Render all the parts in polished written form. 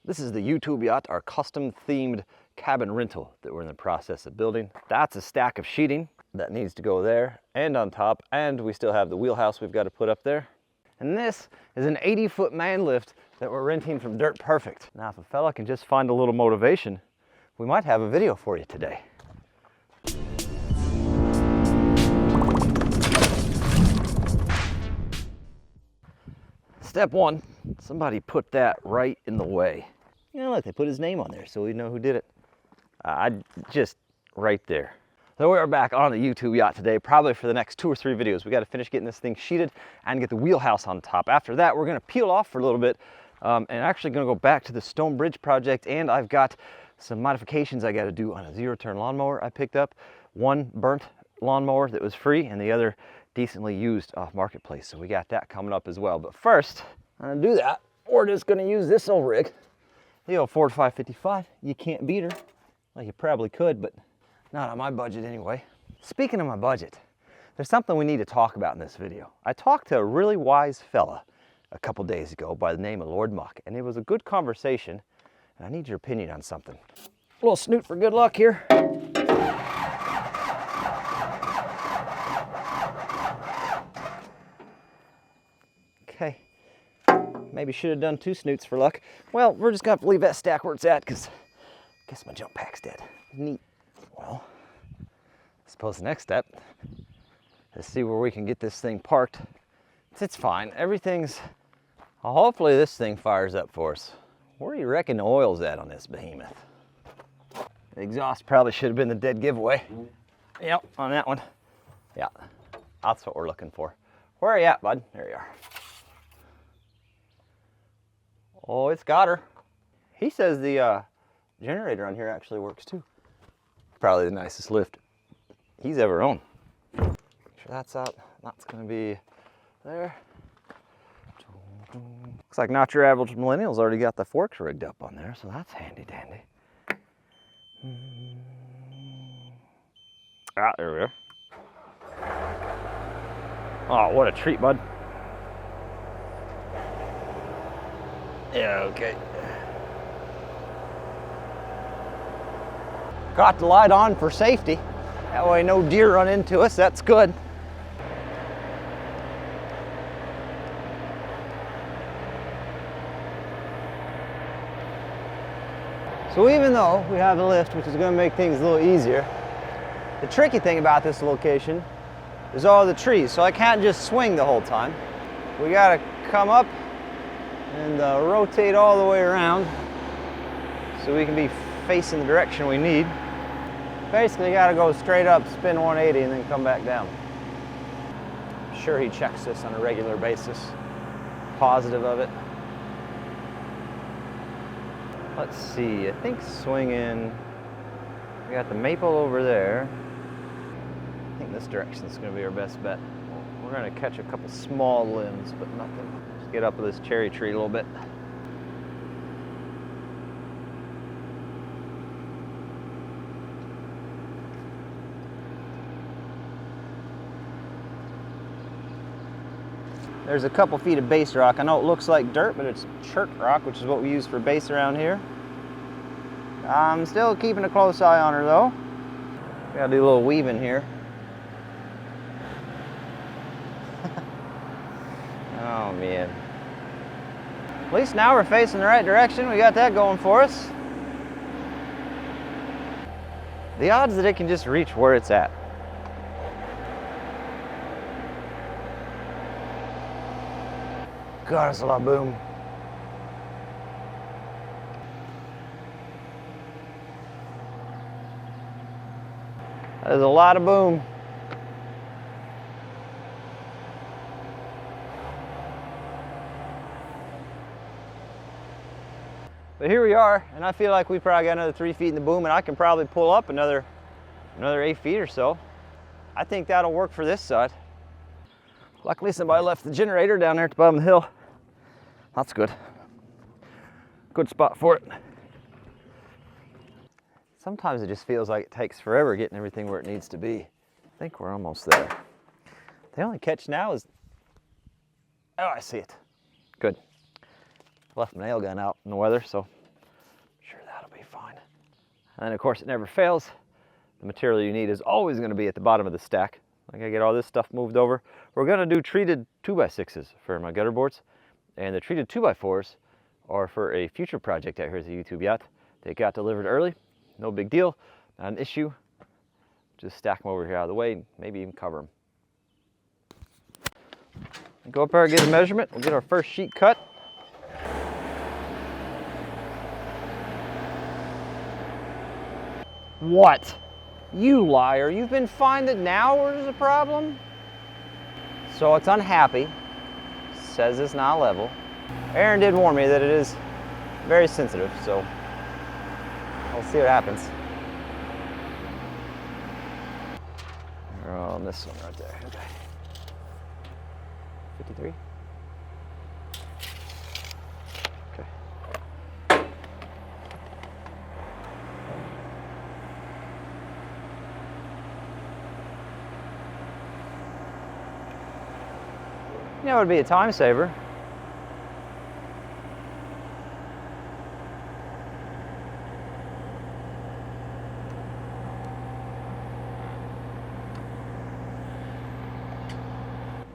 This is the YouTube yacht, our custom themed cabin rental that we're in the process of building. That's a stack of sheeting that needs to go there and on top, and we still have the wheelhouse we've got to put up there. And this is an 80-foot man lift that we're renting from Dirt Perfect. Now, if a fella can just find a little motivation, we might have a video for you today. Step one, somebody put that right in the way. You know, look, they put his name on there so we know who did it. Just right there. So we are back on the YouTube yacht today, probably for the next 2 or 3 videos. We got to finish getting this thing sheeted and get the wheelhouse on top. After that, we're going to peel off for a little bit and actually going to go back to the stone bridge project. And I've got some modifications I got to do on a zero-turn lawnmower I picked up. One burnt lawnmower that was free and the other decently used off Marketplace. So we got that coming up as well. But first, I'm going to do that. We're just going to use this old rig. The old Ford 555, you can't beat her. Well, you probably could, but not on my budget anyway. Speaking of my budget, there's something we need to talk about in this video. I talked to a really wise fella a couple days ago by the name of Lord Muck, and it was a good conversation, and I need your opinion on something. A little snoot for good luck here. Okay. Maybe should have done 2 snoots for luck. Well, we're just gonna have to leave that stack where it's at because I guess my jump pack's dead. Neat. Well, I suppose the next step is see where we can get this thing parked. It's fine. Everything's, hopefully this thing fires up for us. Where do you reckon the oil's at on this behemoth? The exhaust probably should have been the dead giveaway. Yep, on that one. Yeah, that's what we're looking for. Where are you at, bud? There you are. Oh, it's got her. He says the generator on here actually works too. Probably the nicest lift he's ever owned. Make sure that's out. That's gonna be there. Looks like not your average millennial's already got the forks rigged up on there, so that's handy dandy. Ah, there we are. Oh, what a treat, bud. Yeah, okay. Got the light on for safety. That way no deer run into us, that's good. So even though we have a lift, which is going to make things a little easier, the tricky thing about this location is all the trees, so I can't just swing the whole time. We got to come up and rotate all the way around so we can be facing the direction we need. Basically, you got to go straight up, spin 180, and then come back down. I'm sure he checks this on a regular basis. Positive of it. Let's see, I think swinging, we got the maple over there. I think this direction is going to be our best bet. We're going to catch a couple small limbs, but nothing. Just get up with this cherry tree a little bit. There's a couple feet of base rock. I know it looks like dirt, but it's chert rock, which is what we use for base around here. I'm still keeping a close eye on her though. Gotta do a little weaving here. Oh man. At least now we're facing the right direction. We got that going for us. The odds that it can just reach where it's at. God, it's a lot of boom. That is a lot of boom. But here we are, and I feel like we probably got another 3 feet in the boom, and I can probably pull up another 8 feet or so. I think that'll work for this side. Luckily, somebody left the generator down there at the bottom of the hill. That's good. Good spot for it. Sometimes it just feels like it takes forever getting everything where it needs to be. I think we're almost there. The only catch now is, oh, I see it. Good. Left my nail gun out in the weather, so And then of course it never fails. The material you need is always going to be at the bottom of the stack. Like I get all this stuff moved over. We're going to do treated 2x6s for my gutter boards. And the treated 2x4s are for a future project out here at the YouTube Yacht. They got delivered early. No big deal. Not an issue. Just stack them over here out of the way and maybe even cover them. Go up there and get a measurement. We'll get our first sheet cut. What? You liar. You've been fined it now, or is the problem? So it's unhappy. Says it's not level. Aaron did warn me that it is very sensitive, so I'll see what happens. We're on this one right there. Okay. 53. Okay. You know, it would be a time saver.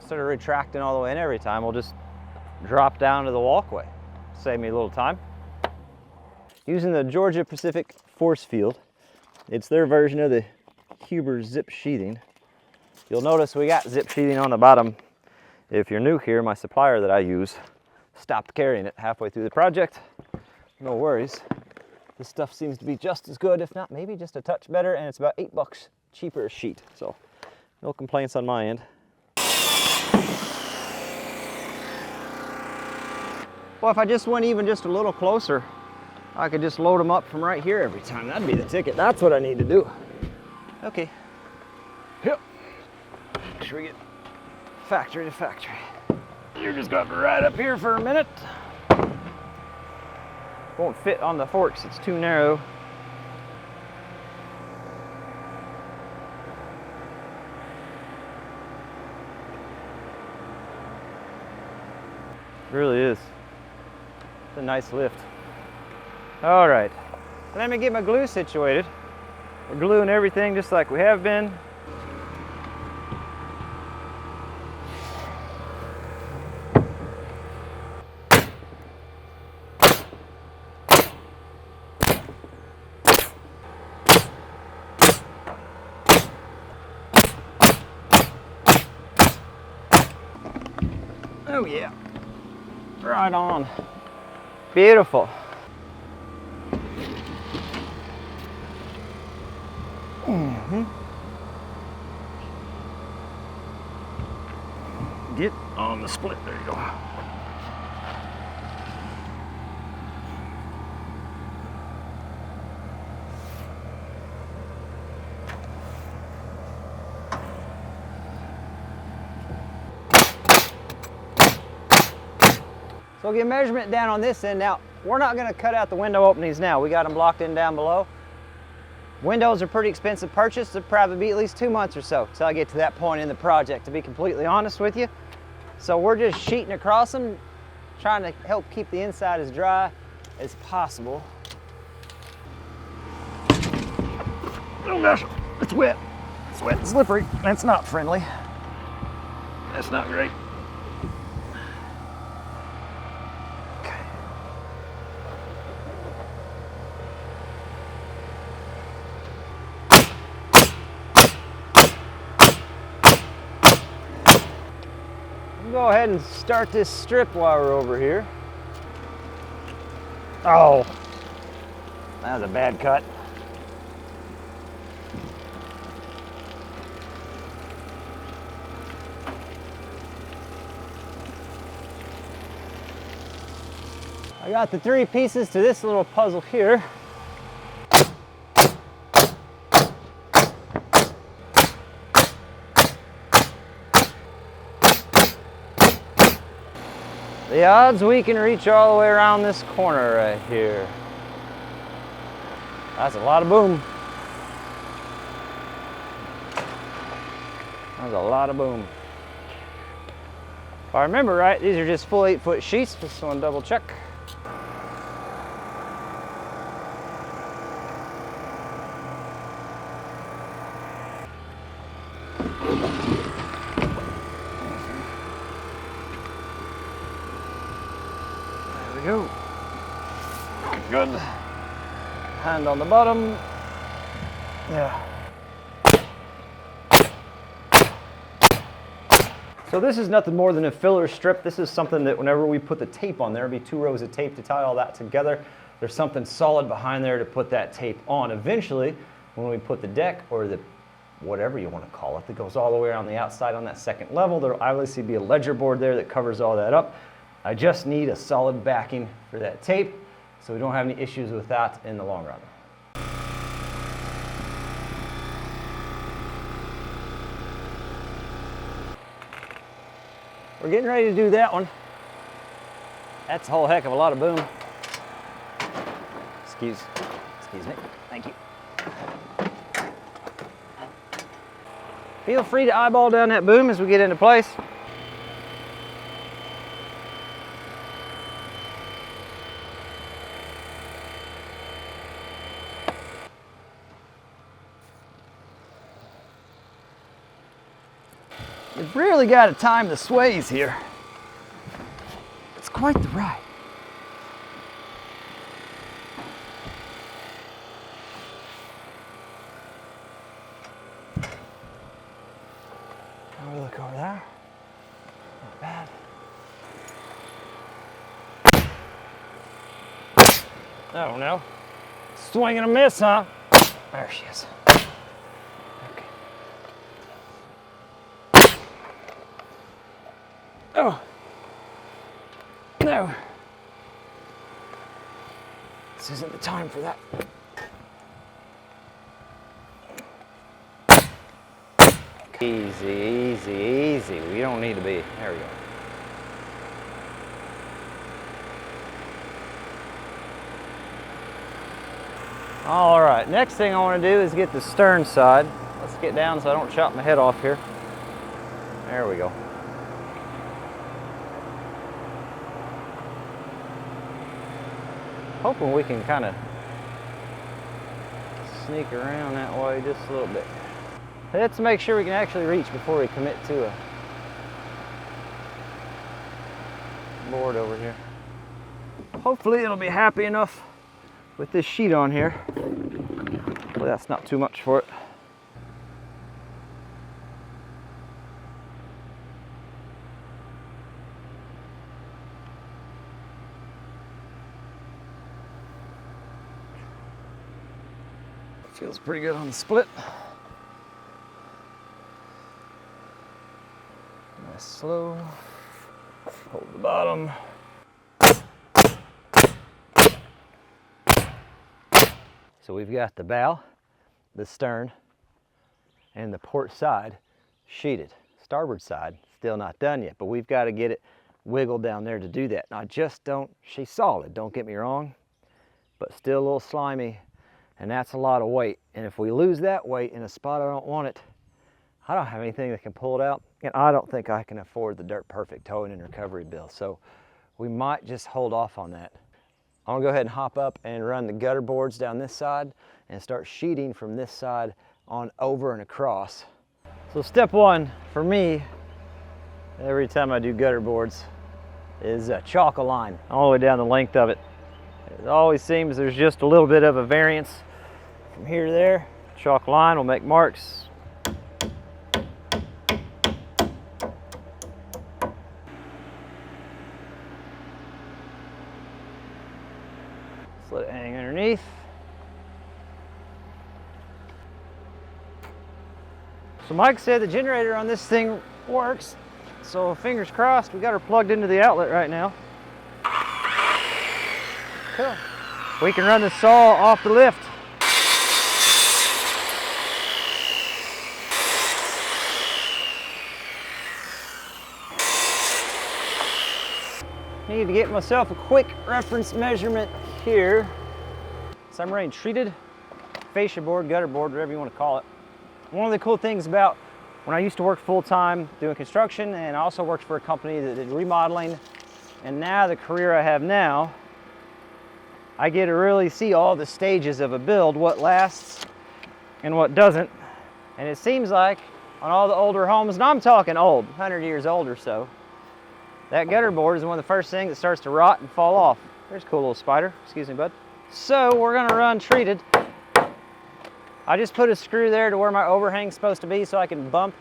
Instead of retracting all the way in every time, we'll just drop down to the walkway. Save me a little time. Using the Georgia Pacific force field, it's their version of the Huber zip sheathing. You'll notice we got zip sheathing on the bottom. If you're new here, my supplier that I use stopped carrying it halfway through the project. No worries. This stuff seems to be just as good, if not maybe just a touch better, and it's about $8 cheaper a sheet. So no complaints on my end. Well, if I just went even just a little closer, I could just load them up from right here every time. That'd be the ticket. That's what I need to do. Okay. Yep. Make sure we get factory to factory. You're just going to ride up here for a minute. Won't fit on the forks. It's too narrow. It really is. It's a nice lift. All right, let me get my glue situated. We're gluing everything just like we have been. Oh yeah, right on. Beautiful. Get on the split, there you go. So we'll get measurement down on this end. Now, we're not going to cut out the window openings now. We got them blocked in down below. Windows are pretty expensive purchase. They'll probably be at least 2 months or so till I get to that point in the project, to be completely honest with you. So we're just sheeting across them, trying to help keep the inside as dry as possible. Oh gosh, it's wet. It's wet and slippery. That's not friendly. That's not great. Go ahead and start this strip while we're over here. Oh, that was a bad cut. I got the 3 pieces to this little puzzle here. The odds we can reach all the way around this corner right here. That's a lot of boom. That's a lot of boom. If I remember right, these are just full 8-foot sheets. Just want to double check. There we go. Good. Hand on the bottom. Yeah. So this is nothing more than a filler strip. This is something that whenever we put the tape on there, it'll be 2 rows of tape to tie all that together. There's something solid behind there to put that tape on. Eventually, when we put the deck or the whatever you want to call it, that goes all the way around the outside on that second level, there'll obviously be a ledger board there that covers all that up. I just need a solid backing for that tape so we don't have any issues with that in the long run. We're getting ready to do that one. That's a whole heck of a lot of boom. Excuse me. Thank you. Feel free to eyeball down that boom as we get into place. You've really got to time the sways here. It's quite the ride. Have a look over there. Not bad. Oh no. Swing and a miss, huh? There she is. Okay. Oh. No. This isn't the time for that. Easy, easy, easy. We don't need to be. There we go. All right, next thing I want to do is get the stern side. Let's get down so I don't chop my head off here. There we go. Hoping we can kind of sneak around that way just a little bit. Let's make sure we can actually reach before we commit to a board over here. Hopefully it'll be happy enough with this sheet on here. Hopefully that's not too much for it. Feels pretty good on the split. Nice slow. Hold the bottom. So we've got the bow, the stern, and the port side sheeted. Starboard side, still not done yet, but we've got to get it wiggled down there to do that. Now she's solid, don't get me wrong, but still a little slimy, and that's a lot of weight. And if we lose that weight in a spot I don't want it, I don't have anything that can pull it out, and I don't think I can afford the Dirt Perfect towing and recovery bill, so we might just hold off on that. I'm gonna go ahead and hop up and run the gutter boards down this side and start sheeting from this side on over and across. So step one for me, every time I do gutter boards, is chalk a line all the way down the length of it. It always seems there's just a little bit of a variance from here to there. Chalk line will make marks. Let it hang underneath. So Mike said the generator on this thing works, so fingers crossed. We got her plugged into the outlet right now. Cool. We can run the saw off the lift. Need to get myself a quick reference measurement here. Submarine treated fascia board, gutter board, whatever you want to call it. One of the cool things about when I used to work full-time doing construction, and I also worked for a company that did remodeling, and now the career I have now, I get to really see all the stages of a build, what lasts and what doesn't. And it seems like on all the older homes, and I'm talking old, 100 years old or so. That gutter board is one of the first things that starts to rot and fall off. There's a cool little spider. Excuse me, bud. So we're gonna run treated. I just put a screw there to where my overhang's supposed to be so I can bump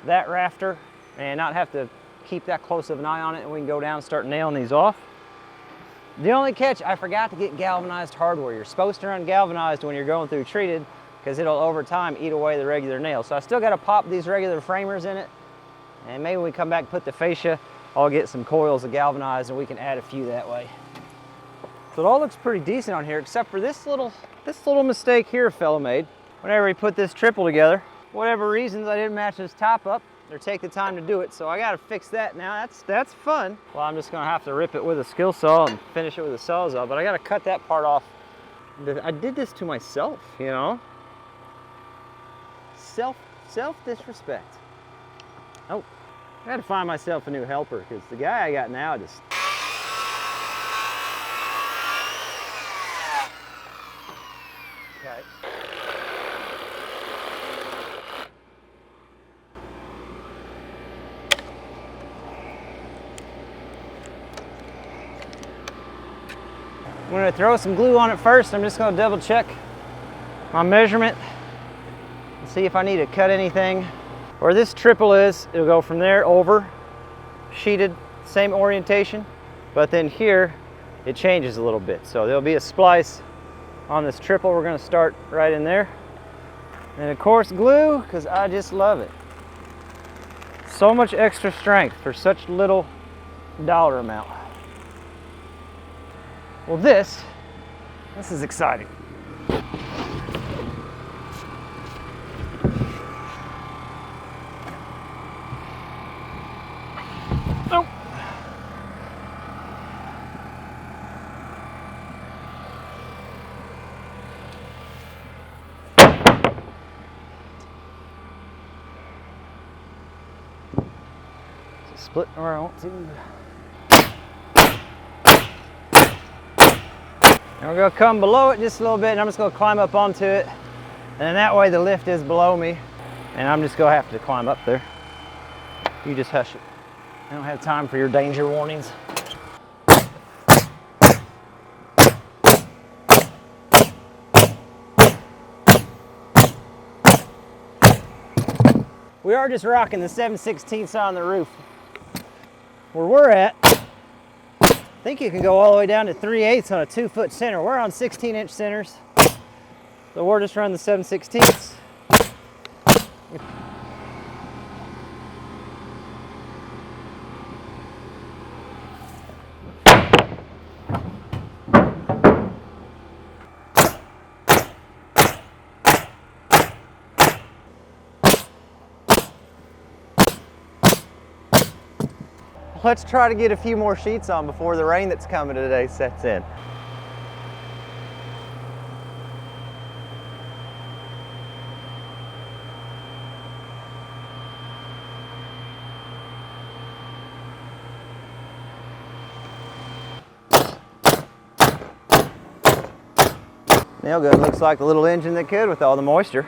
that rafter and not have to keep that close of an eye on it, and we can go down and start nailing these off. The only catch, I forgot to get galvanized hardware. You're supposed to run galvanized when you're going through treated because it'll over time eat away the regular nails. So I still gotta pop these regular framers in it, and maybe when we come back and put the fascia, I'll get some coils of galvanized and we can add a few that way. So it all looks pretty decent on here, except for this little mistake here a fella made. Whenever he put this triple together, whatever reasons I didn't match this top up or take the time to do it, so I gotta fix that now. That's fun. Well, I'm just gonna have to rip it with a skill saw and finish it with a sawzall, but I gotta cut that part off. I did this to myself, you know? Self-disrespect. Oh, I gotta find myself a new helper because the guy I got now just... Okay. I'm gonna throw some glue on it first. I'm just gonna double check my measurement and see if I need to cut anything. Where this triple is, it'll go from there over, sheeted, same orientation, but then here it changes a little bit. So there'll be a splice on this triple. We're gonna start right in there. And of course glue, because I just love it. So much extra strength for such little dollar amount. Well, this is exciting. Oh. So split where I want to. And we're gonna come below it just a little bit, and I'm just gonna climb up onto it. And that way the lift is below me, and I'm just gonna have to climb up there. You just hush it. I don't have time for your danger warnings. We are just rocking the 7/16 on the roof. Where we're at, I think you can go all the way down to 3/8 on a 2-foot center. We're on 16-inch centers, so we're just running the 7/16. Let's try to get a few more sheets on before the rain that's coming today sets in. Nail gun looks like the little engine that could with all the moisture.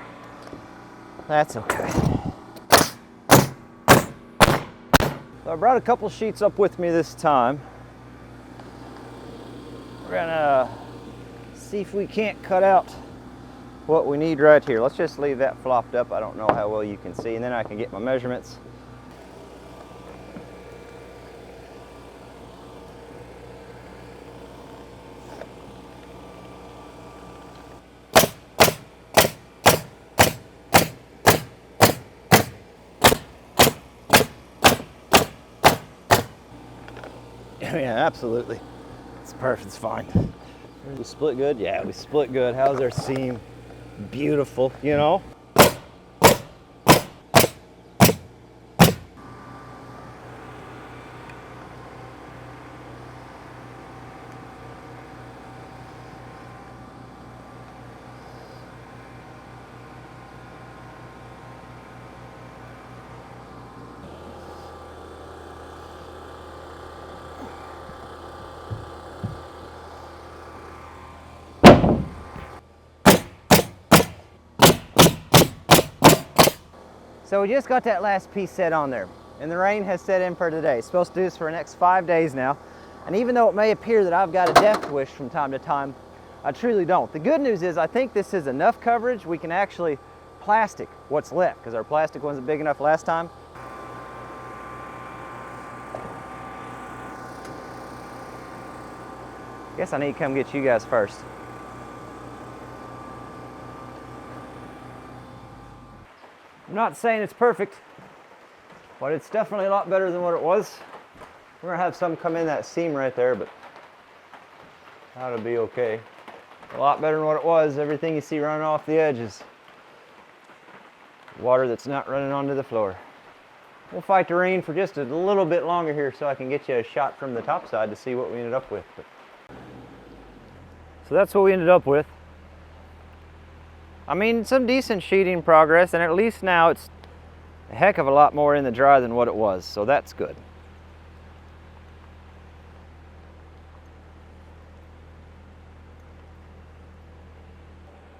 That's okay. So I brought a couple sheets up with me this time. We're gonna see if we can't cut out what we need right here. Let's just leave that flopped up. I don't know how well you can see, and then I can get my measurements. Yeah, absolutely. It's perfect, it's fine. We split good? Yeah, we split good. How's our seam? Beautiful, you know? So we just got that last piece set on there, and the rain has set in for today. It's supposed to do this for the next 5 days now. And even though it may appear that I've got a death wish from time to time, I truly don't. The good news is I think this is enough coverage. We can actually plastic what's left, because our plastic wasn't big enough last time. Guess I need to come get you guys first. I'm not saying it's perfect, but it's definitely a lot better than what it was. We're gonna have some come in that seam right there, but that'll be okay. A lot better than what it was. Everything you see running off the edge is water that's not running onto the floor. We'll fight the rain for just a little bit longer here so I can get you a shot from the top side to see what we ended up with. So that's what we ended up with. I mean, some decent sheeting progress, and at least now it's a heck of a lot more in the dry than what it was, so that's good.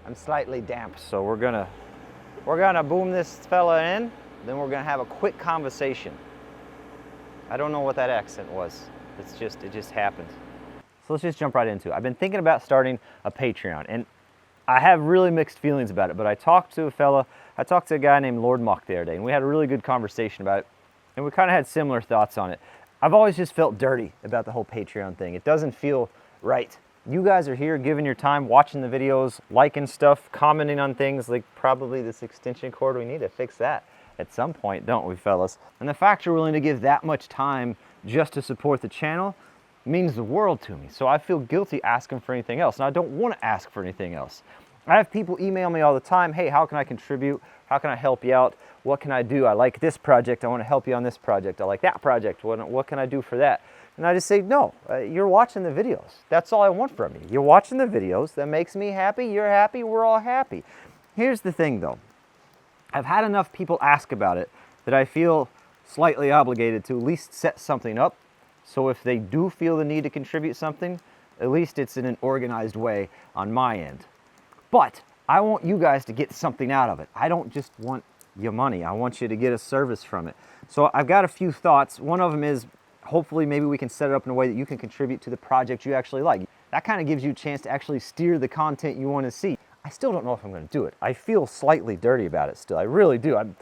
I'm slightly damp, so we're gonna boom this fella in, then we're gonna have a quick conversation. I don't know what that accent was. It just happened. So let's just jump right into it. I've been thinking about starting a Patreon, and I have really mixed feelings about it, but I talked to a guy named Lord Muck the other day, and we had a really good conversation about it, and we kind of had similar thoughts on it. I've always just felt dirty about the whole Patreon thing. It doesn't feel right. You guys are here giving your time, watching the videos, liking stuff, commenting on things like probably this extension cord. We need to fix that at some point, don't we, fellas? And the fact you're willing to give that much time just to support the channel means the world to me. So I feel guilty asking for anything else, and I don't want to ask for anything else. I have people email me all the time, hey, how can I contribute? How can I help you out? What can I do? I like this project. I want to help you on this project. I like that project. What can I do for that? And I just say, no, you're watching the videos. That's all I want from you. You're watching the videos. That makes me happy. You're happy. We're all happy. Here's the thing, though. I've had enough people ask about it that I feel slightly obligated to at least set something up. So if they do feel the need to contribute something, at least it's in an organized way on my end. But I want you guys to get something out of it. I don't just want your money. I want you to get a service from it. So I've got a few thoughts. One of them is hopefully maybe we can set it up in a way that you can contribute to the project you actually like. That kind of gives you a chance to actually steer the content you want to see. I still don't know if I'm going to do it. I feel slightly dirty about it still. I really do. I'm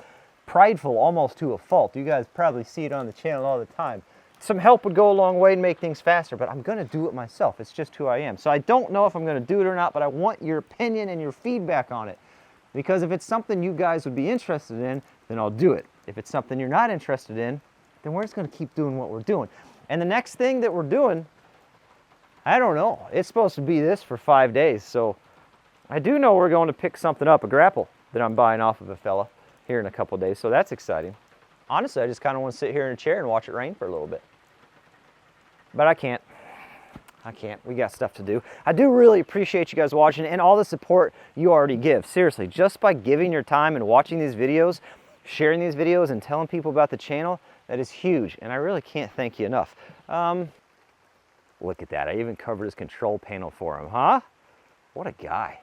prideful almost to a fault. You guys probably see it on the channel all the time. Some help would go a long way and make things faster, but I'm going to do it myself. It's just who I am. So I don't know if I'm going to do it or not, but I want your opinion and your feedback on it. Because if it's something you guys would be interested in, then I'll do it. If it's something you're not interested in, then we're just going to keep doing what we're doing. And the next thing that we're doing, I don't know. It's supposed to be this for 5 days. So I do know we're going to pick something up, a grapple that I'm buying off of a fella here in a couple days. So that's exciting. Honestly, I just kind of want to sit here in a chair and watch it rain for a little bit. But I can't. We got stuff to do. I do really appreciate you guys watching and all the support you already give. Seriously, just by giving your time and watching these videos, sharing these videos and telling people about the channel, that is huge. And I really can't thank you enough. Look at that. I even covered his control panel for him, huh? What a guy.